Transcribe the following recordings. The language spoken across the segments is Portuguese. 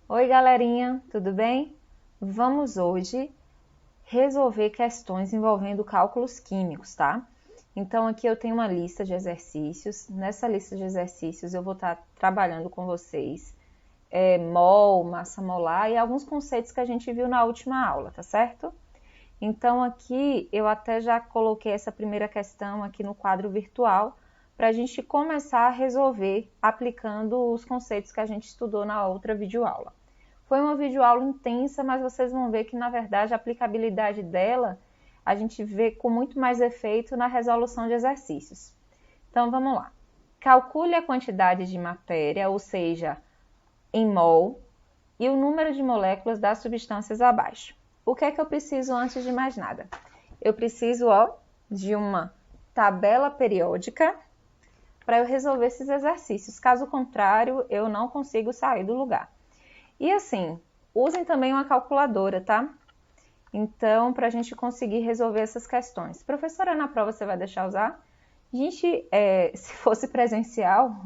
Oi, galerinha, tudo bem? Vamos hoje resolver questões envolvendo cálculos químicos, tá? Então, aqui eu tenho uma lista de exercícios. Nessa lista de exercícios, eu vou estar trabalhando com vocês mol, massa molar e alguns conceitos que a gente viu na última aula, tá certo? Então, aqui eu até já coloquei essa primeira questão aqui no quadro virtual para a gente começar a resolver aplicando os conceitos que a gente estudou na outra videoaula. Foi uma videoaula intensa, mas vocês vão ver que, na verdade, a aplicabilidade dela a gente vê com muito mais efeito na resolução de exercícios. Então, vamos lá. Calcule a quantidade de matéria, ou seja, em mol, e o número de moléculas das substâncias abaixo. O que é que eu preciso antes de mais nada? Eu preciso de uma tabela periódica para eu resolver esses exercícios. Caso contrário, eu não consigo sair do lugar. E assim, usem também uma calculadora, tá? Então, para a gente conseguir resolver essas questões. Professora, na prova você vai deixar usar? Gente, se fosse presencial,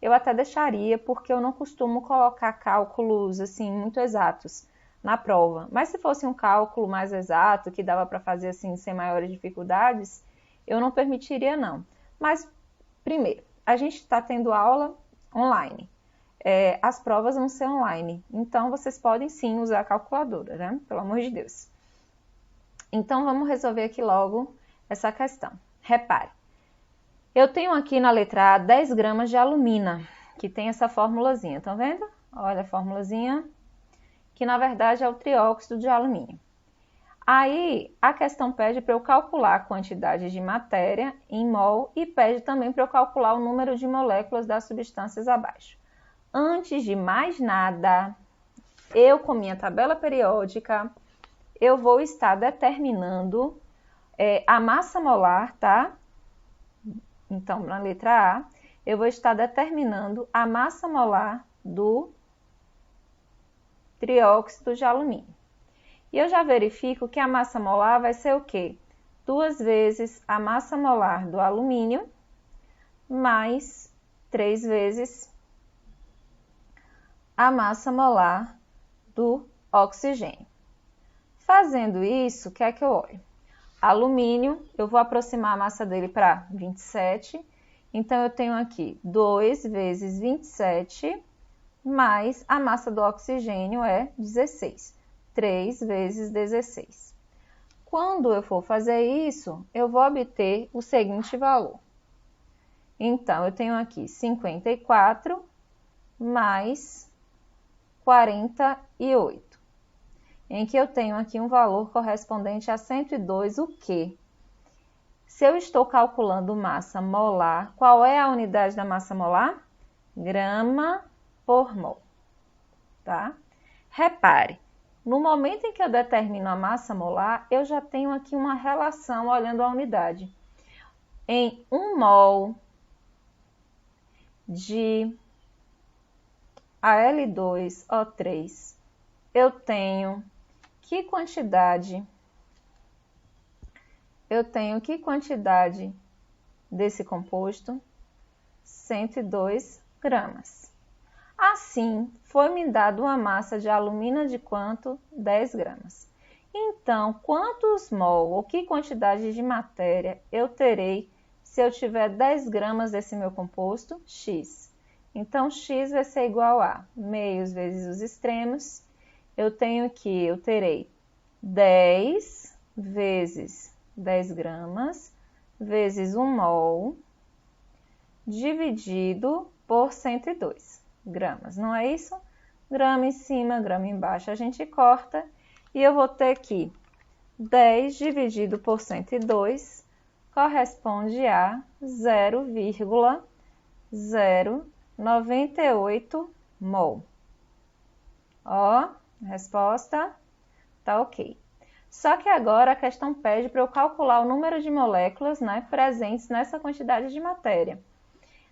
eu até deixaria, porque eu não costumo colocar cálculos assim muito exatos na prova. Mas se fosse um cálculo mais exato, que dava para fazer assim sem maiores dificuldades, eu não permitiria não. Mas, primeiro, a gente está tendo aula online. As provas vão ser online, então vocês podem sim usar a calculadora, né? Pelo amor de Deus. Então vamos resolver aqui logo essa questão. Repare, eu tenho aqui na letra A 10 gramas de alumina, que tem essa formulazinha, tá vendo? Olha a formulazinha, que na verdade é o trióxido de alumínio. Aí a questão pede para eu calcular a quantidade de matéria em mol e pede também para eu calcular o número de moléculas das substâncias abaixo. Antes de mais nada, eu com minha tabela periódica, eu vou estar determinando a massa molar, tá? Então, na letra A, eu vou estar determinando a massa molar do trióxido de alumínio. E eu já verifico que a massa molar vai ser o quê? 2 vezes a massa molar do alumínio, mais 3 vezes a massa molar do oxigênio. Fazendo isso, o que é que eu olho? Alumínio, eu vou aproximar a massa dele para 27, então eu tenho aqui 2 vezes 27, mais a massa do oxigênio é 16, 3 vezes 16. Quando eu for fazer isso, eu vou obter o seguinte valor. Então, eu tenho aqui 54 mais 48, em que eu tenho aqui um valor correspondente a 102, o quê? Se eu estou calculando massa molar, qual é a unidade da massa molar? Grama por mol, tá? Repare, no momento em que eu determino a massa molar, eu já tenho aqui uma relação olhando a unidade. Em 1 mol de Al2O3, eu tenho que quantidade desse composto? 102 gramas. Assim, foi-me dado uma massa de alumina de quanto? 10 gramas. Então, quantos mol ou que quantidade de matéria eu terei se eu tiver 10 gramas desse meu composto? X. Então, X vai ser igual a meios vezes os extremos. Eu terei 10 vezes 10 gramas vezes 1 mol dividido por 102 gramas, não é isso? Grama em cima, grama embaixo, a gente corta e eu vou ter que 10 dividido por 102 corresponde a 0,098 mol. Ó, resposta tá ok. Só que agora a questão pede para eu calcular o número de moléculas, né, presentes nessa quantidade de matéria.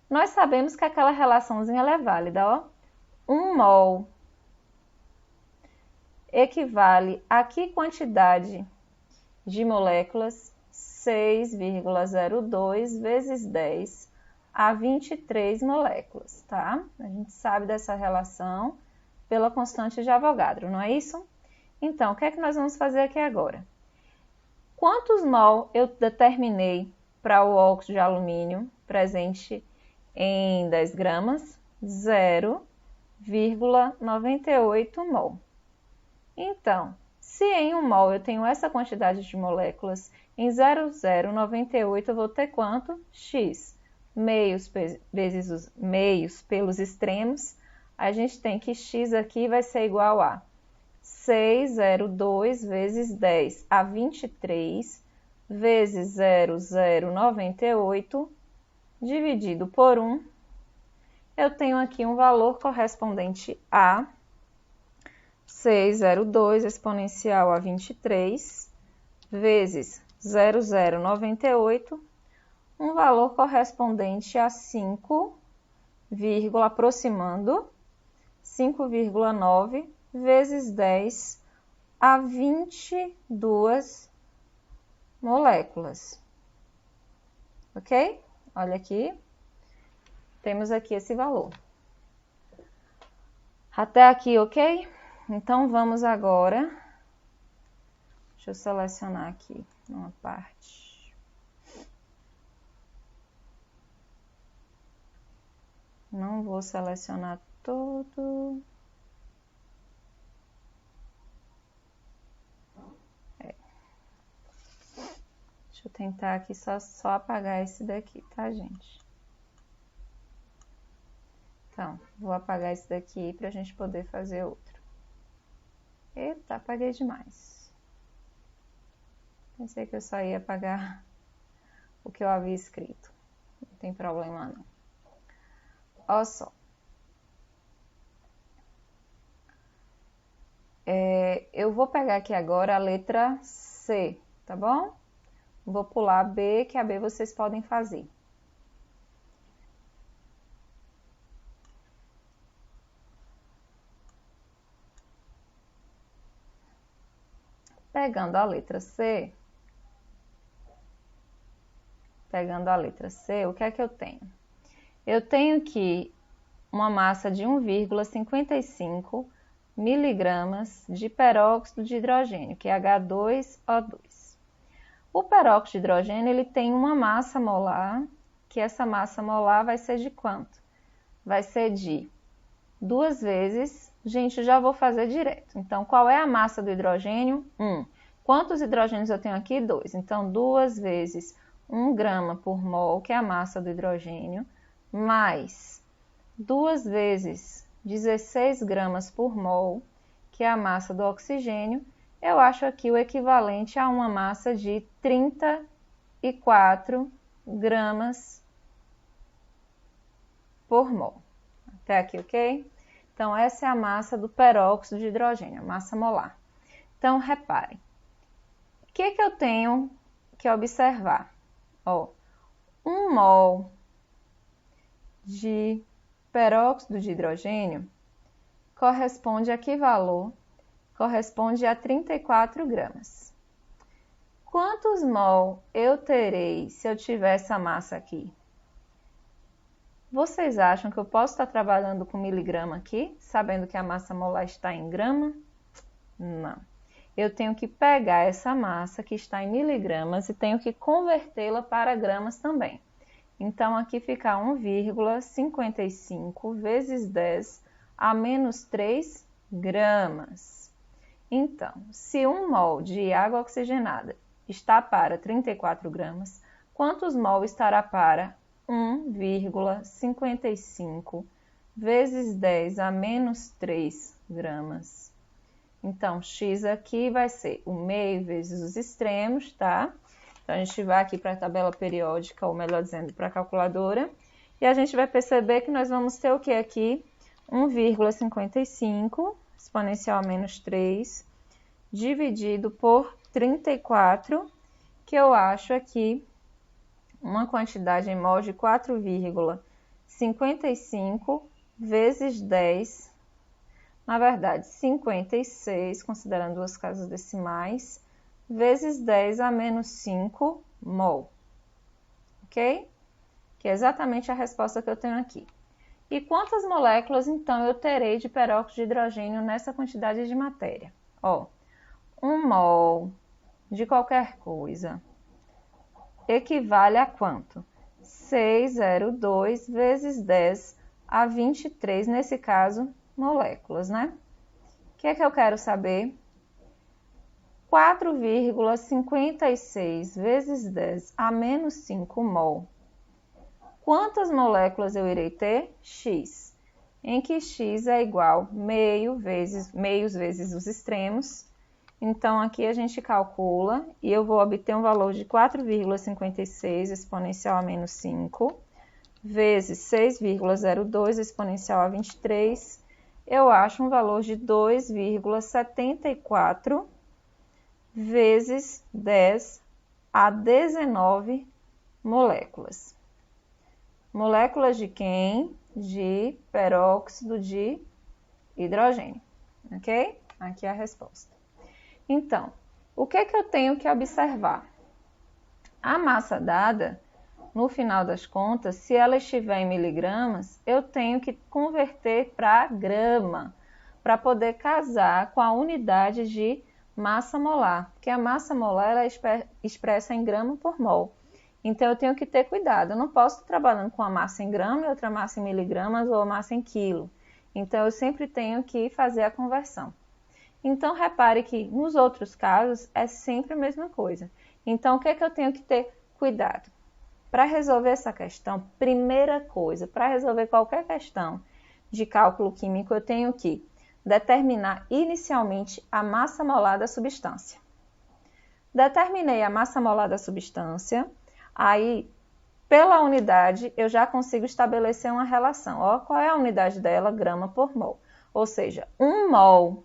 Nós sabemos que aquela relaçãozinha ela é válida, ó. 1 mol equivale a que quantidade de moléculas? 6,02 vezes 10 a 23 moléculas, tá? A gente sabe dessa relação pela constante de Avogadro, não é isso? Então, o que é que nós vamos fazer aqui agora? Quantos mol eu determinei para o óxido de alumínio presente em 10 gramas? 0,98 mol. Então, se em 1 mol eu tenho essa quantidade de moléculas, em 0,098 eu vou ter quanto? X. Meios vezes os meios pelos extremos, a gente tem que X aqui vai ser igual a 602 vezes 10 a 23 vezes 0,098 dividido por 1. Eu tenho aqui um valor correspondente a 602 exponencial a 23 vezes 0,098, um valor correspondente a 5, aproximando, 5,9 vezes 10 a 22 moléculas. Ok? Olha aqui, temos aqui esse valor. Até aqui, ok? Então, vamos agora, deixa eu selecionar aqui uma parte. Não vou selecionar todo. Deixa eu tentar aqui só apagar esse daqui, tá, gente? Então, vou apagar esse daqui para a gente poder fazer outro. Eita, apaguei demais. Pensei que eu só ia apagar o que eu havia escrito. Não tem problema, não. Olha só. Eu vou pegar aqui agora a letra C, tá bom? Vou pular a B, que a B vocês podem fazer. Pegando a letra C, o que é que eu tenho? Eu tenho aqui uma massa de 1,55 miligramas de peróxido de hidrogênio, que é H2O2. O peróxido de hidrogênio ele tem uma massa molar, que essa massa molar vai ser de quanto? Vai ser de 2 vezes, gente, já vou fazer direto. Então, qual é a massa do hidrogênio? 1. Quantos hidrogênios eu tenho aqui? 2. Então, 2 vezes 1 grama por mol, que é a massa do hidrogênio, mais 2 vezes 16 gramas por mol, que é a massa do oxigênio, eu acho aqui o equivalente a uma massa de 34 gramas por mol. Até aqui, ok? Então, essa é a massa do peróxido de hidrogênio, a massa molar. Então, reparem. O que eu tenho que observar? Ó, 1 mol de peróxido de hidrogênio corresponde a que valor? Corresponde a 34 gramas. Quantos mol eu terei se eu tiver essa massa aqui? Vocês acham que eu posso estar trabalhando com miligrama aqui, sabendo que a massa molar está em grama? Não. Eu tenho que pegar essa massa que está em miligramas e tenho que convertê-la para gramas também. Então, aqui fica 1,55 vezes 10 a menos 3 gramas. Então, se 1 mol de água oxigenada está para 34 gramas, quantos mol estará para 1,55 vezes 10 a menos 3 gramas? Então, x aqui vai ser o meio vezes os extremos, tá? Então, a gente vai aqui para a tabela periódica, ou melhor dizendo, para a calculadora, e a gente vai perceber que nós vamos ter o que aqui? 1,55 exponencial a menos 3, dividido por 34, que eu acho aqui uma quantidade em mol de 4,55 vezes 10, na verdade, 56, considerando duas casas decimais, vezes 10 a menos 5 mol. Ok? Que é exatamente a resposta que eu tenho aqui. E quantas moléculas, então, eu terei de peróxido de hidrogênio nessa quantidade de matéria? Ó, 1 mol de qualquer coisa equivale a quanto? 602 vezes 10 a 23, nesse caso, moléculas, né? O que é que eu quero saber? 4,56 vezes 10 a menos 5 mol. Quantas moléculas eu irei ter? X, em que X é igual meios vezes os extremos. Então, aqui a gente calcula e eu vou obter um valor de 4,56 exponencial a menos 5 vezes 6,02 exponencial a 23. Eu acho um valor de 2,74 vezes 10 a 19 moléculas. Moléculas de quem? De peróxido de hidrogênio, ok? Aqui é a resposta. Então, o que é que eu tenho que observar? A massa dada, no final das contas, se ela estiver em miligramas, eu tenho que converter para grama, para poder casar com a unidade de massa molar, porque a massa molar ela é expressa em grama por mol. Então, eu tenho que ter cuidado. Eu não posso estar trabalhando com a massa em grama e outra massa em miligramas ou a massa em quilo. Então, eu sempre tenho que fazer a conversão. Então, repare que nos outros casos é sempre a mesma coisa. Então, o que é que eu tenho que ter cuidado? Para resolver essa questão, primeira coisa, para resolver qualquer questão de cálculo químico, eu tenho que determinar inicialmente a massa molar da substância. Determinei a massa molar da substância, aí, pela unidade, eu já consigo estabelecer uma relação. Ó, qual é a unidade dela? Grama por mol. Ou seja, 1 mol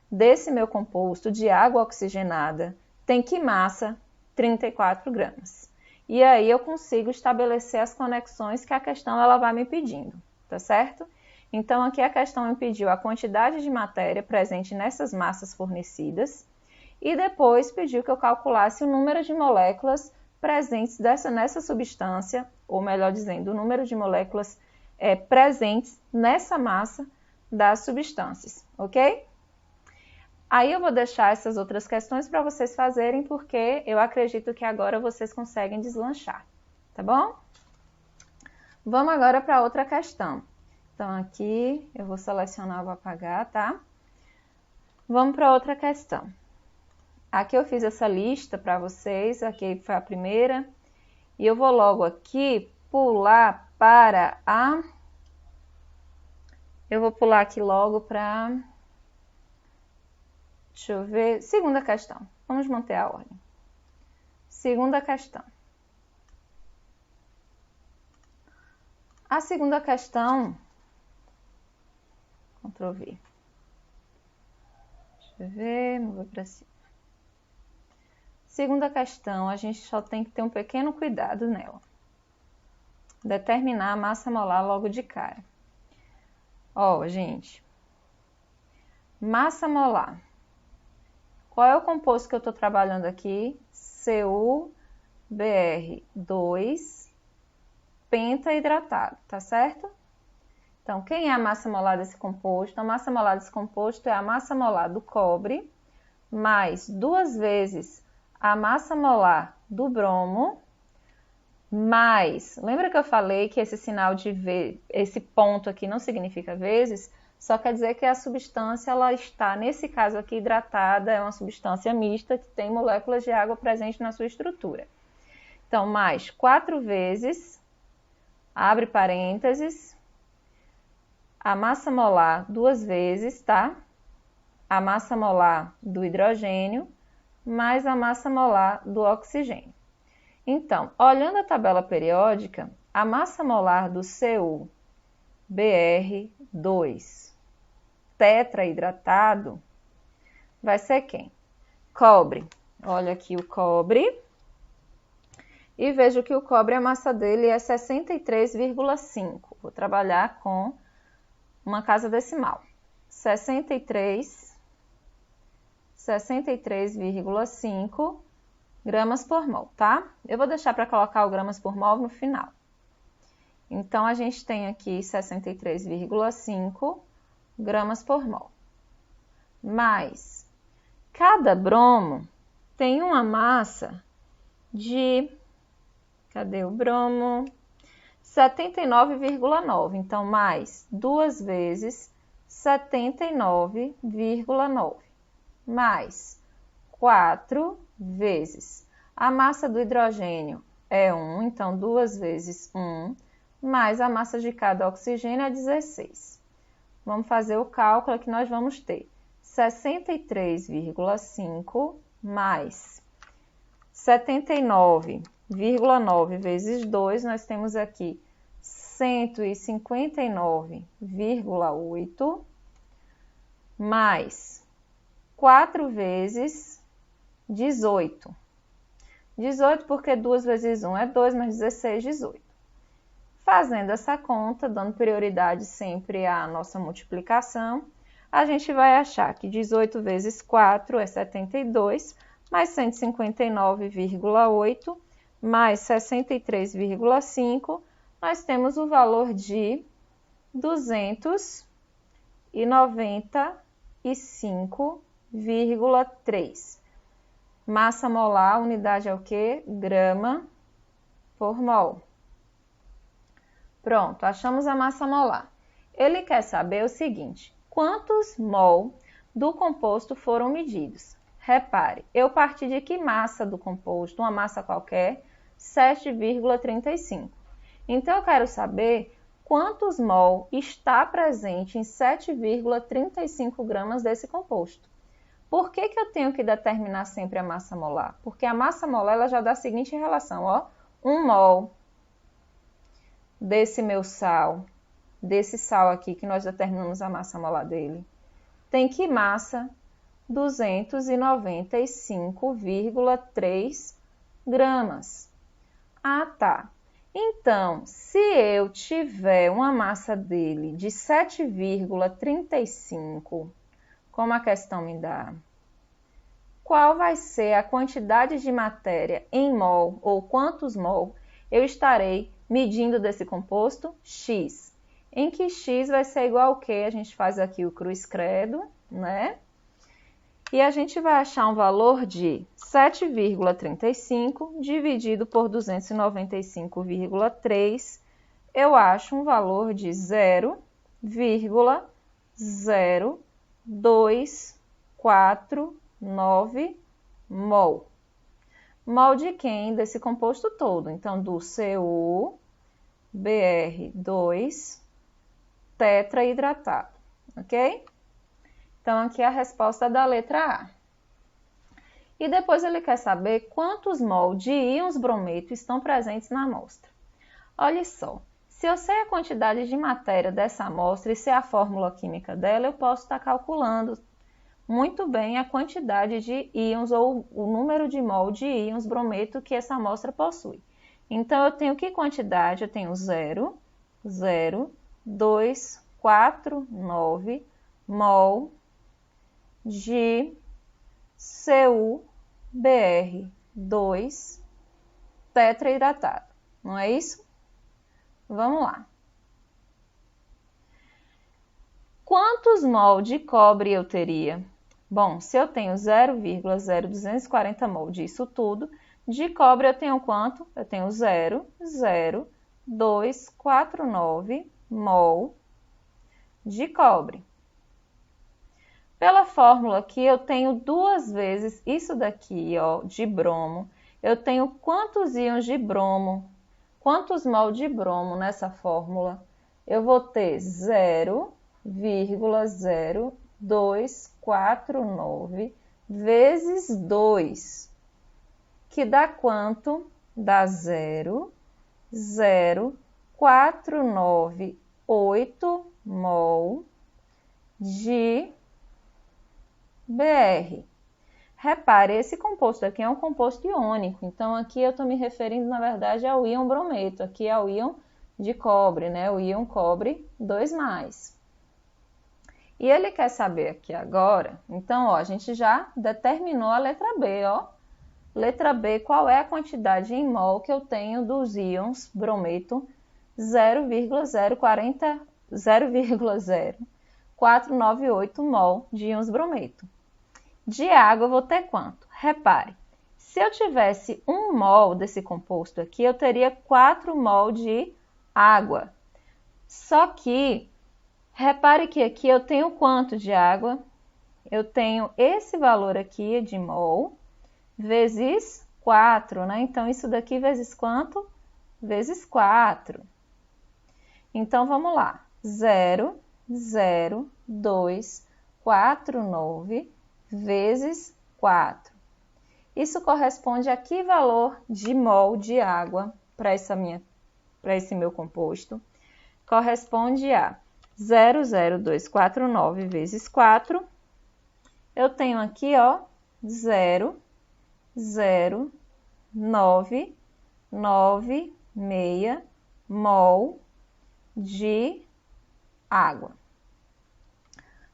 desse meu composto de água oxigenada tem que massa? 34 gramas. E aí eu consigo estabelecer as conexões que a questão ela vai me pedindo, tá certo? Então, aqui a questão me pediu a quantidade de matéria presente nessas massas fornecidas e depois pediu que eu calculasse o número de moléculas presentes nessa substância, ou melhor dizendo, o número de moléculas presentes nessa massa das substâncias, ok? Aí eu vou deixar essas outras questões para vocês fazerem, porque eu acredito que agora vocês conseguem deslanchar, tá bom? Vamos agora para outra questão. Então, aqui eu vou selecionar, vou apagar, tá? Vamos para outra questão. Aqui eu fiz essa lista para vocês, aqui foi a primeira. E eu vou logo aqui pular para a... Eu vou pular aqui logo para... Deixa eu ver. Segunda questão. Vamos manter a ordem. Segunda questão. A segunda questão... Ctrl V. Deixa eu ver. Mover para cima. Segunda questão, a gente só tem que ter um pequeno cuidado nela. Determinar a massa molar logo de cara. Ó, gente. Massa molar. Qual é o composto que eu estou trabalhando aqui? CuBr2 pentahidratado, tá certo? Então, quem é a massa molar desse composto? A massa molar desse composto é a massa molar do cobre mais 2 vezes a massa molar do bromo mais... Lembra que eu falei que esse sinal de V, esse ponto aqui não significa vezes? Só quer dizer que a substância ela está, nesse caso aqui, hidratada, é uma substância mista que tem moléculas de água presentes na sua estrutura. Então, mais 4 vezes, abre parênteses, a massa molar 2 vezes, tá? A massa molar do hidrogênio mais a massa molar do oxigênio. Então, olhando a tabela periódica, a massa molar do CuBr2 tetrahidratado vai ser quem? Cobre. Olha aqui o cobre. E vejo que o cobre, a massa dele é 63,5. Vou trabalhar com uma casa decimal. 63,5 gramas por mol, tá? Eu vou deixar para colocar o gramas por mol no final. Então, a gente tem aqui 63,5 gramas por mol. Mas, cada bromo tem uma massa de... Cadê o bromo? 79,9. Então, mais 2 vezes 79,9. Mais 4 vezes. A massa do hidrogênio é 1, então 2 vezes 1, mais a massa de cada oxigênio é 16. Vamos fazer o cálculo que nós vamos ter 63,5 mais 79,9 vezes 2, nós temos aqui 159,8, mais 4 vezes 18. 18 porque 2 vezes 1 é 2, mais 16, 18. Fazendo essa conta, dando prioridade sempre à nossa multiplicação, a gente vai achar que 18 vezes 4 é 72, mais 159,8, mais 63,5, nós temos o valor de 295,3. Massa molar, a unidade é o quê? Grama por mol. Pronto, achamos a massa molar. Ele quer saber o seguinte: quantos mol do composto foram medidos? Repare, eu parti de que massa do composto? Uma massa qualquer, 7,35. Então, eu quero saber quantos mol está presente em 7,35 gramas desse composto. Por que eu tenho que determinar sempre a massa molar? Porque a massa molar ela já dá a seguinte relação, ó, 1 mol desse meu sal, desse sal aqui que nós determinamos a massa molar dele, tem que massa? 295,3 gramas. Ah, tá. Então, se eu tiver uma massa dele de 7,35, como a questão me dá, qual vai ser a quantidade de matéria em mol, ou quantos mol eu estarei medindo desse composto? X. Em que X vai ser igual ao quê? A gente faz aqui o cruz credo, né? E a gente vai achar um valor de 7,35 dividido por 295,3. Eu acho um valor de 0,0249 mol. Mol de quem? Desse composto todo. Então, do CuBr2 tetraidratado, ok? Então, aqui é a resposta da letra A. E depois ele quer saber quantos mol de íons brometo estão presentes na amostra. Olha só, se eu sei a quantidade de matéria dessa amostra e sei a fórmula química dela, eu posso estar calculando muito bem a quantidade de íons ou o número de mol de íons brometo que essa amostra possui. Então, eu tenho que quantidade? Eu tenho 0,0249 mol de CuBr2 tetraidratado. Não é isso? Vamos lá. Quantos mol de cobre eu teria? Bom, se eu tenho 0,0240 mol disso tudo, de cobre eu tenho quanto? Eu tenho 0,0249 mol de cobre. Pela fórmula que eu tenho 2 vezes isso daqui, ó, de bromo, eu tenho quantos íons de bromo, quantos mol de bromo nessa fórmula? Eu vou ter 0,0249 vezes 2, que dá quanto? Dá 0,0498 mol de Br. Repare, esse composto aqui é um composto iônico, então aqui eu estou me referindo, na verdade, ao íon brometo, aqui é o íon de cobre, né? O íon cobre 2+. E ele quer saber aqui agora, então, ó, a gente já determinou a letra B, ó. Letra B, qual é a quantidade em mol que eu tenho dos íons brometo 0,0498 mol de íons brometo. De água eu vou ter quanto? Repare, se eu tivesse 1 mol desse composto aqui, eu teria 4 mol de água. Só que, repare que aqui eu tenho quanto de água? Eu tenho esse valor aqui de mol, vezes 4, né? Então, isso daqui vezes quanto? Vezes 4. Então, vamos lá. 0,0249 vezes 4. Isso corresponde a que valor de mol de água para esse meu composto? Corresponde a 0,0249 vezes 4. Eu tenho aqui, ó, 0,0996 mol de água.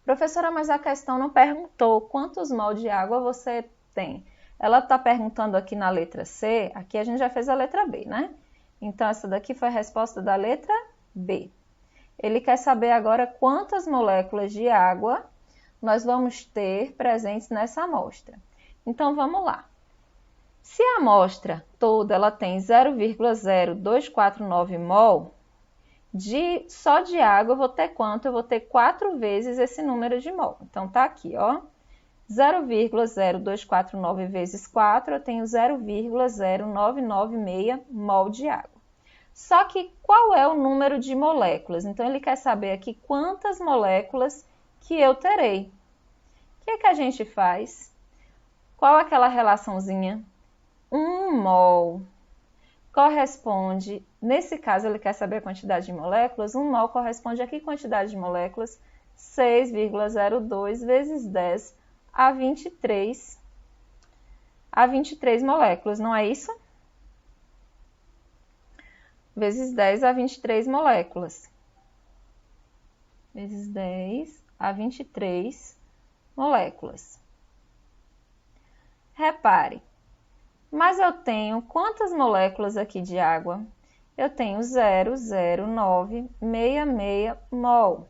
Professora, mas a questão não perguntou quantos mol de água você tem. Ela está perguntando aqui na letra C, aqui a gente já fez a letra B, né? Então, essa daqui foi a resposta da letra B. Ele quer saber agora quantas moléculas de água nós vamos ter presentes nessa amostra. Então, vamos lá. Se a amostra toda ela tem 0,0249 mol, só de água eu vou ter quanto? Eu vou ter 4 vezes esse número de mol. Então, tá aqui, ó. 0,0249 vezes 4, eu tenho 0,0996 mol de água. Só que qual é o número de moléculas? Então, ele quer saber aqui quantas moléculas que eu terei. O que é que a gente faz? Qual é aquela relaçãozinha? 1 mol corresponde, nesse caso ele quer saber a quantidade de moléculas, 1 mol corresponde a que quantidade de moléculas? 6,02 vezes 10 a 23 moléculas, não é isso? Vezes 10 a 23 moléculas. Vezes 10 a 23 moléculas. Repare, mas eu tenho quantas moléculas aqui de água? Eu tenho 0,0966 mol.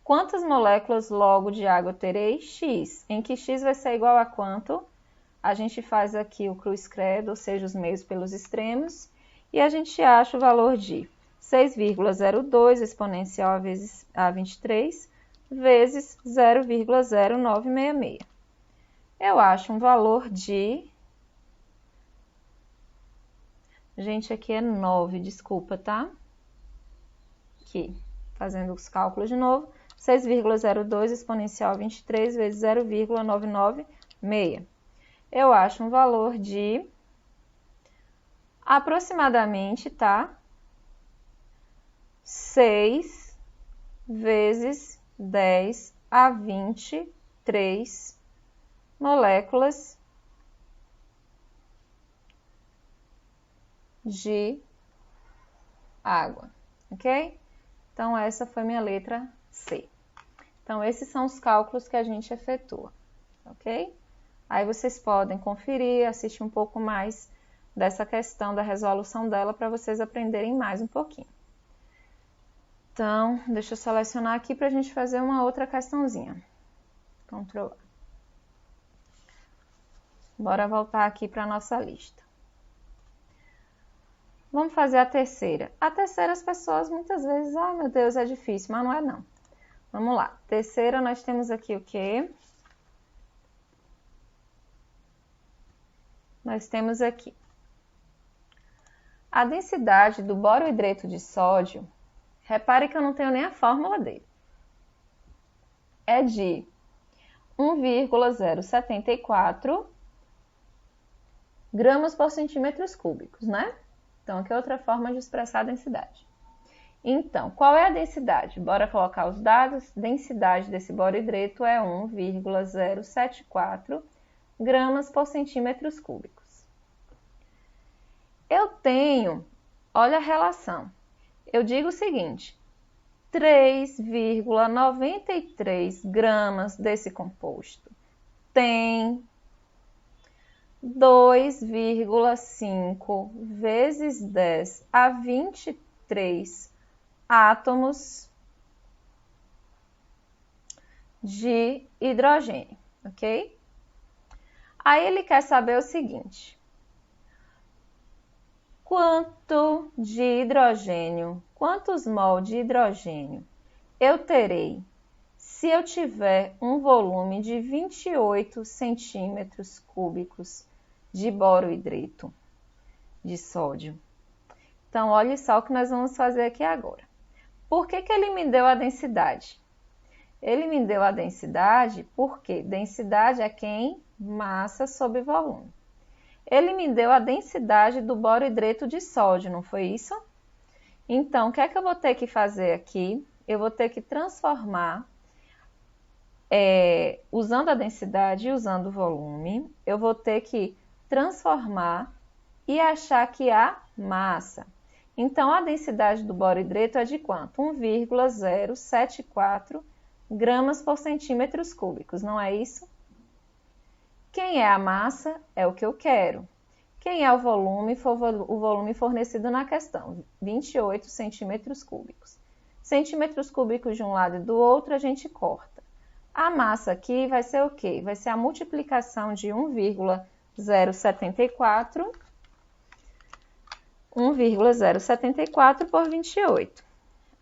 Quantas moléculas logo de água eu terei? X. Em que X vai ser igual a quanto? A gente faz aqui o cruz credo, ou seja, os meios pelos extremos, e a gente acha o valor de 6,02 exponencial a 23 vezes 0,0966. Eu acho um valor de... Gente, aqui é 9, desculpa, tá? Aqui, fazendo os cálculos de novo. 6,02 exponencial a 23 vezes 0,996. Eu acho um valor de aproximadamente, tá? 6 vezes 10 a 23 moléculas de água, ok? Então, essa foi minha letra C. Então, esses são os cálculos que a gente efetua, ok? Aí vocês podem conferir, assistir um pouco mais dessa questão da resolução dela para vocês aprenderem mais um pouquinho. Então, deixa eu selecionar aqui para a gente fazer uma outra questãozinha. Ctrl A. Bora voltar aqui para a nossa lista. Vamos fazer a terceira. A terceira as pessoas muitas vezes, meu Deus, é difícil, mas não é não. Vamos lá. Terceira, nós temos aqui o quê? Nós temos aqui a densidade do borohidreto de sódio. Repare que eu não tenho nem a fórmula dele. É de 1,074 gramas por centímetros cúbicos, né? Então, aqui é outra forma de expressar a densidade. Então, qual é a densidade? Bora colocar os dados. Densidade desse borohidreto é 1,074 gramas por centímetros cúbicos. Eu tenho, olha a relação. Eu digo o seguinte, 3,93 gramas desse composto tem 2,5 vezes 10 a 23 átomos de hidrogênio, ok? Aí ele quer saber o seguinte: quantos mol de hidrogênio eu terei se eu tiver um volume de 28 centímetros cúbicos de borohidreto de sódio? Então, olha só o que nós vamos fazer aqui agora. Por que ele me deu a densidade? Ele me deu a densidade porque densidade é quem? Massa sobre volume. Ele me deu a densidade do borohidreto de sódio, não foi isso? Então, o que é que eu vou ter que fazer aqui? Eu vou ter que transformar, usando a densidade e usando o volume, eu vou ter que transformar e achar que há massa. Então, a densidade do borohidreto é de quanto? 1,074 gramas por centímetros cúbicos, não é isso? Quem é a massa é o que eu quero. Quem é o volume? O volume fornecido na questão, 28 centímetros cúbicos. Centímetros cúbicos de um lado e do outro a gente corta. A massa aqui vai ser o quê? Vai ser a multiplicação de 1,074 por 28.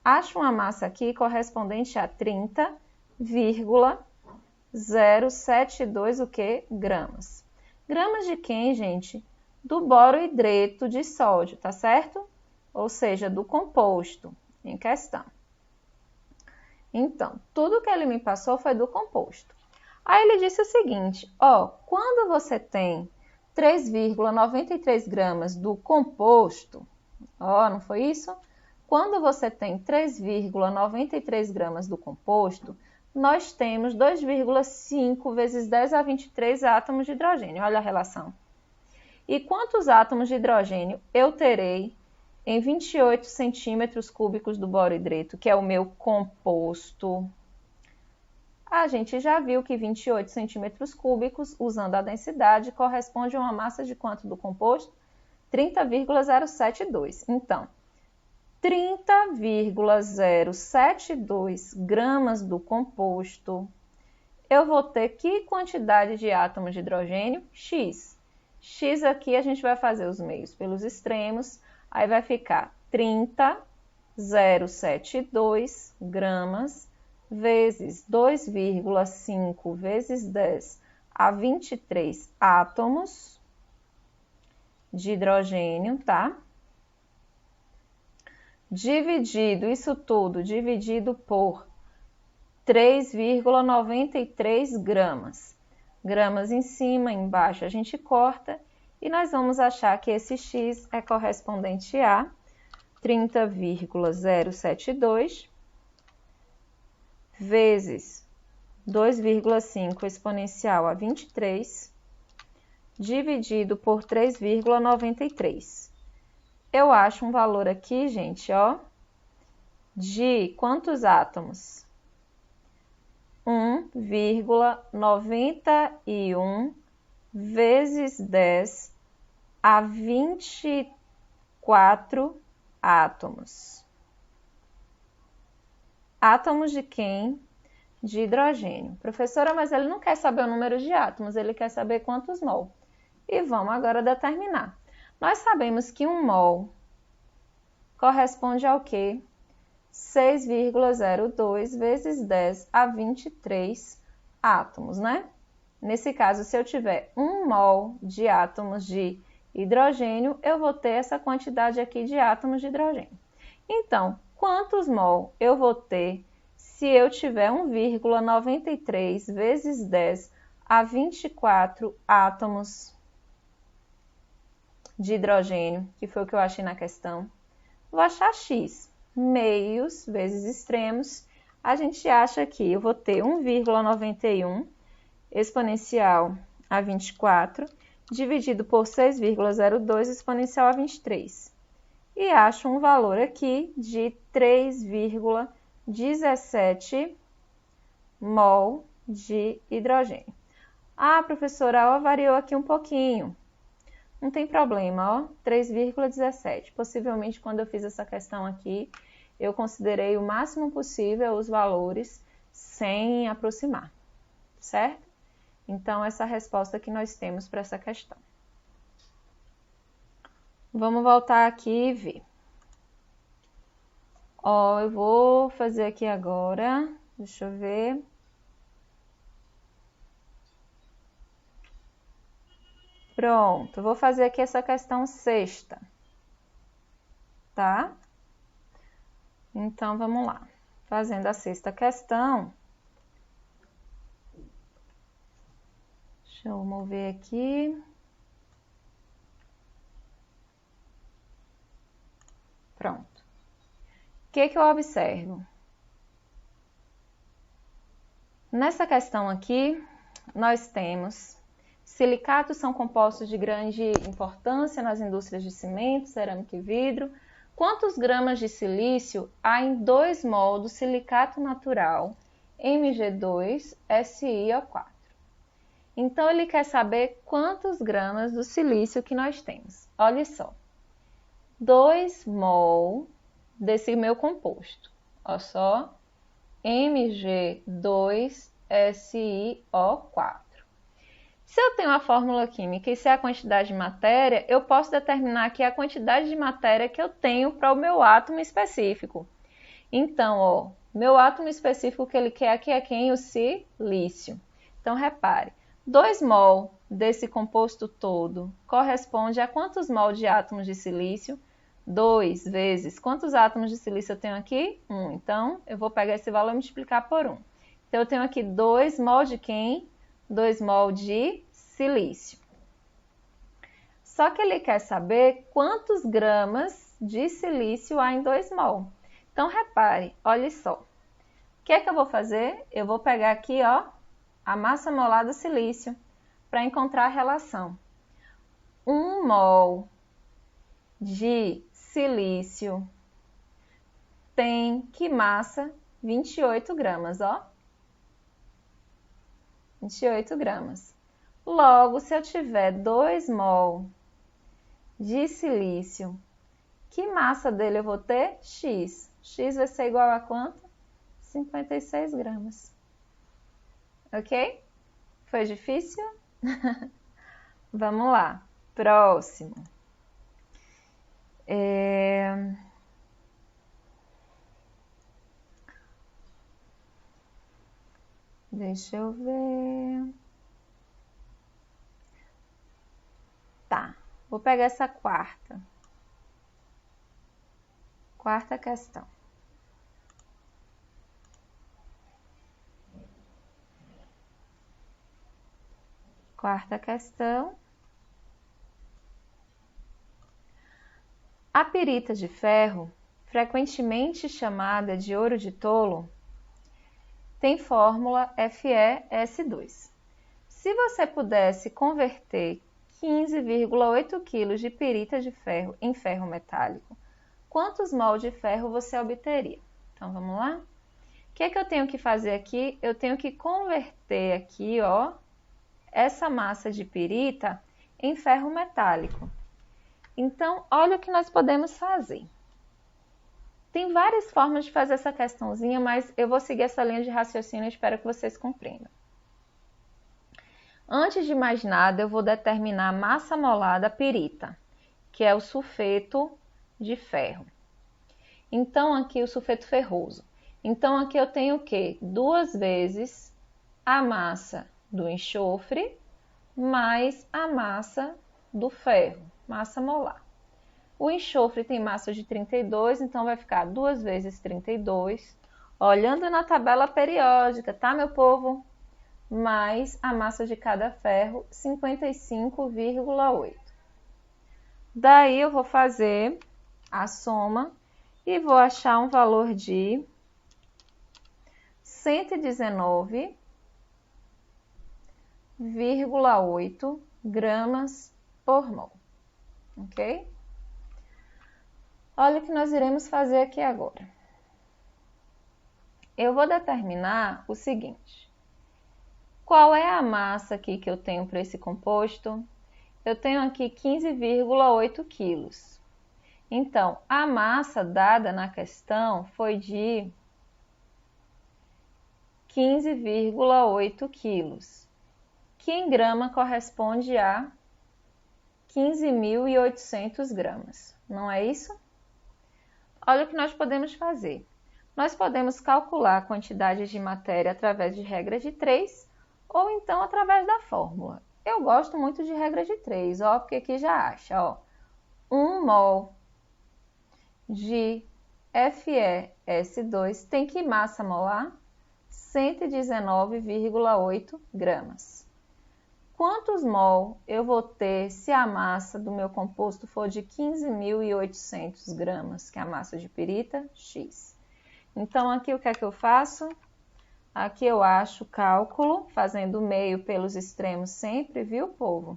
Acho uma massa aqui correspondente a 30,072 o quê? Gramas. Gramas de quem, gente? Do borohidreto de sódio, tá certo? Ou seja, do composto em questão. Então, tudo que ele me passou foi do composto. Aí ele disse o seguinte, quando você tem 3,93 gramas do composto, não foi isso? Quando você tem 3,93 gramas do composto, nós temos 2,5 vezes 10 a 23 átomos de hidrogênio. Olha a relação. E quantos átomos de hidrogênio eu terei em 28 centímetros cúbicos do borohidreto, que é o meu composto? A gente já viu que 28 centímetros cúbicos, usando a densidade, corresponde a uma massa de quanto do composto? 30,072. Então, 30,072 gramas do composto, eu vou ter que quantidade de átomos de hidrogênio? X. X aqui a gente vai fazer os meios pelos extremos, aí vai ficar 30,072 gramas vezes 2,5 vezes 10 a 23 átomos de hidrogênio, tá? Dividido, isso tudo dividido por 3,93 gramas. Gramas em cima, embaixo a gente corta e nós vamos achar que esse X é correspondente a 30,072 vezes 2,5 exponencial a 23 dividido por 3,93. Eu acho um valor aqui, gente, de quantos átomos? 1,91 vezes 10 a 24 átomos. Átomos de quem? De hidrogênio. Professora, mas ele não quer saber o número de átomos, ele quer saber quantos mol. E vamos agora determinar. Nós sabemos que 1 mol corresponde ao quê? 6,02 vezes 10 a 23 átomos, né? Nesse caso, se eu tiver 1 mol de átomos de hidrogênio, eu vou ter essa quantidade aqui de átomos de hidrogênio. Então, quantos mol eu vou ter se eu tiver 1,93 vezes 10 a 24 átomos de hidrogênio, que foi o que eu achei na questão? Vou achar X. Meios vezes extremos, a gente acha que eu vou ter 1,91 exponencial a 24 dividido por 6,02 exponencial a 23. E acho um valor aqui de 3,17 mol de hidrogênio. Ah, professora, ó, variou aqui um pouquinho. Não tem problema, ó, 3,17. Possivelmente, quando eu fiz essa questão aqui, eu considerei o máximo possível os valores sem aproximar, certo? Então, essa é a resposta que nós temos para essa questão. Vamos voltar aqui e ver. Ó, eu vou fazer aqui agora, deixa eu ver. Pronto, vou fazer aqui essa questão sexta, tá? Então, vamos lá. Fazendo a sexta questão. Deixa eu mover aqui. Pronto. O que eu observo? Nessa questão aqui, nós temos silicatos são compostos de grande importância nas indústrias de cimento, cerâmica e vidro. Quantos gramas de silício há em 2 mol do silicato natural Mg2SiO4? Então, ele quer saber quantos gramas do silício que nós temos. Olha só, 2 mol desse meu composto. Olha só, Mg2SiO4. Se eu tenho a fórmula química e se é a quantidade de matéria, eu posso determinar aqui a quantidade de matéria que eu tenho para o meu átomo específico. Então, ó, meu átomo específico que ele quer aqui é quem? O silício. Então, repare, 2 mol desse composto todo corresponde a quantos mol de átomos de silício? 2 vezes. Quantos átomos de silício eu tenho aqui? 1. Então, eu vou pegar esse valor e multiplicar por 1. Então, eu tenho aqui 2 mol de quem? 2 mol de silício. Só que ele quer saber quantos gramas de silício há em 2 mol. Então, repare, olha só. O que é que eu vou fazer? Eu vou pegar aqui, ó, a massa molar do silício para encontrar a relação. 1 mol de silício tem que massa? 28 gramas, ó. 28 gramas. Logo, se eu tiver 2 mol de silício, que massa dele eu vou ter? X. X vai ser igual a quanto? 56 gramas. Ok? Foi difícil? Vamos lá. Próximo. Deixa eu ver. Tá, vou pegar essa quarta questão. Quarta questão. A pirita de ferro, frequentemente chamada de ouro de tolo, tem fórmula FeS2. Se você pudesse converter 15,8 kg de pirita de ferro em ferro metálico, quantos mol de ferro você obteria? Então, vamos lá? O que é que eu tenho que fazer aqui? Eu tenho que converter aqui, ó, essa massa de pirita em ferro metálico. Então, olha o que nós podemos fazer. Tem várias formas de fazer essa questãozinha, mas eu vou seguir essa linha de raciocínio e espero que vocês compreendam. Antes de mais nada, eu vou determinar a massa molar da pirita, que é o sulfeto de ferro. Então, aqui o sulfeto ferroso. Então, aqui eu tenho o quê? 2 vezes a massa do enxofre mais a massa do ferro, massa molar. O enxofre tem massa de 32, então vai ficar 2 vezes 32. Olhando na tabela periódica, tá, meu povo? Mais a massa de cada ferro, 55,8. Daí eu vou fazer a soma e vou achar um valor de 119,8 gramas por mol, ok? Olha o que nós iremos fazer aqui agora. Eu vou determinar o seguinte. Qual é a massa aqui que eu tenho para esse composto? Eu tenho aqui 15,8 quilos. Então, a massa dada na questão foi de 15,8 quilos, que em grama corresponde a 15.800 gramas, não é isso? Olha o que nós podemos fazer. Nós podemos calcular a quantidade de matéria através de regra de 3 ou então através da fórmula. Eu gosto muito de regra de 3, ó, porque aqui já acha, ó, 1 mol de FeS2 tem que massa molar? 119,8 gramas. Quantos mol eu vou ter se a massa do meu composto for de 15.800 gramas, que é a massa de pirita? X. Então, aqui o que é que eu faço? Aqui eu acho o cálculo, fazendo o meio pelos extremos sempre, viu, povo?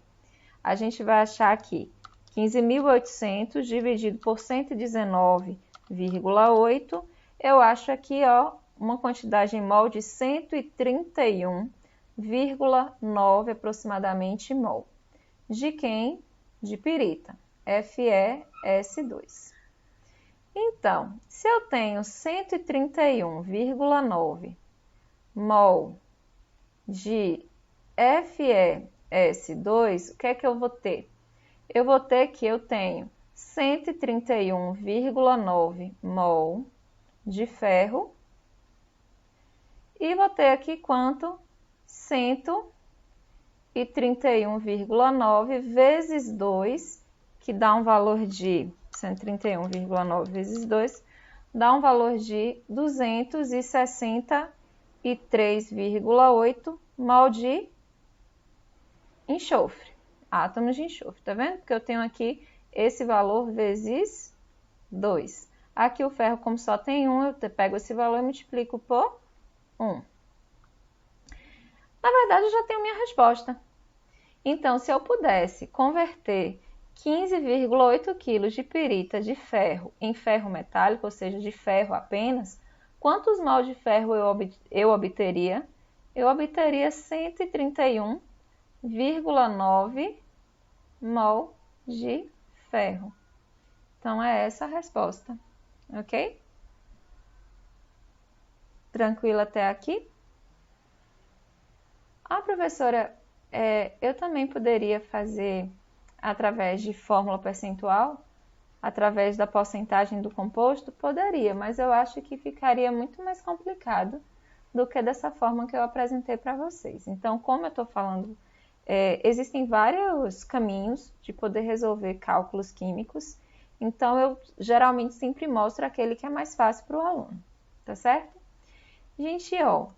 A gente vai achar aqui 15.800 dividido por 119,8. Eu acho aqui, ó, uma quantidade em mol de 131,9 aproximadamente mol. De quem? De pirita, FeS2. Então, se eu tenho 131,9 mol de FeS2, o que é que eu vou ter? Eu vou ter que eu tenho 131,9 mol de ferro e vou ter aqui quanto? 131,9 vezes 2, que dá um valor de 131,9 vezes 2, dá um valor de 263,8 mol de enxofre, átomos de enxofre, tá vendo? Porque eu tenho aqui esse valor vezes 2. Aqui o ferro, como só tem 1, eu pego esse valor e multiplico por 1. Na verdade, eu já tenho minha resposta. Então, se eu pudesse converter 15,8 kg de pirita de ferro em ferro metálico, ou seja, de ferro apenas, quantos mol de ferro eu obteria? Eu obteria 131,9 mol de ferro. Então, é essa a resposta, ok? Tranquilo até aqui? Professora, eu também poderia fazer através de fórmula percentual, através da porcentagem do composto? Poderia, mas eu acho que ficaria muito mais complicado do que dessa forma que eu apresentei para vocês. Então, como eu estou falando, existem vários caminhos de poder resolver cálculos químicos, então eu geralmente sempre mostro aquele que é mais fácil para o aluno, tá certo? Gente, ó,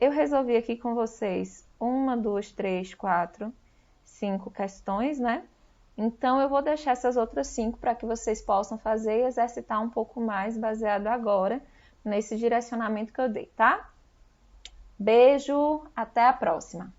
eu resolvi aqui com vocês 1, 2, 3, 4, 5 questões, né? Então, eu vou deixar essas outras 5 para que vocês possam fazer e exercitar um pouco mais, baseado agora nesse direcionamento que eu dei, tá? Beijo, até a próxima!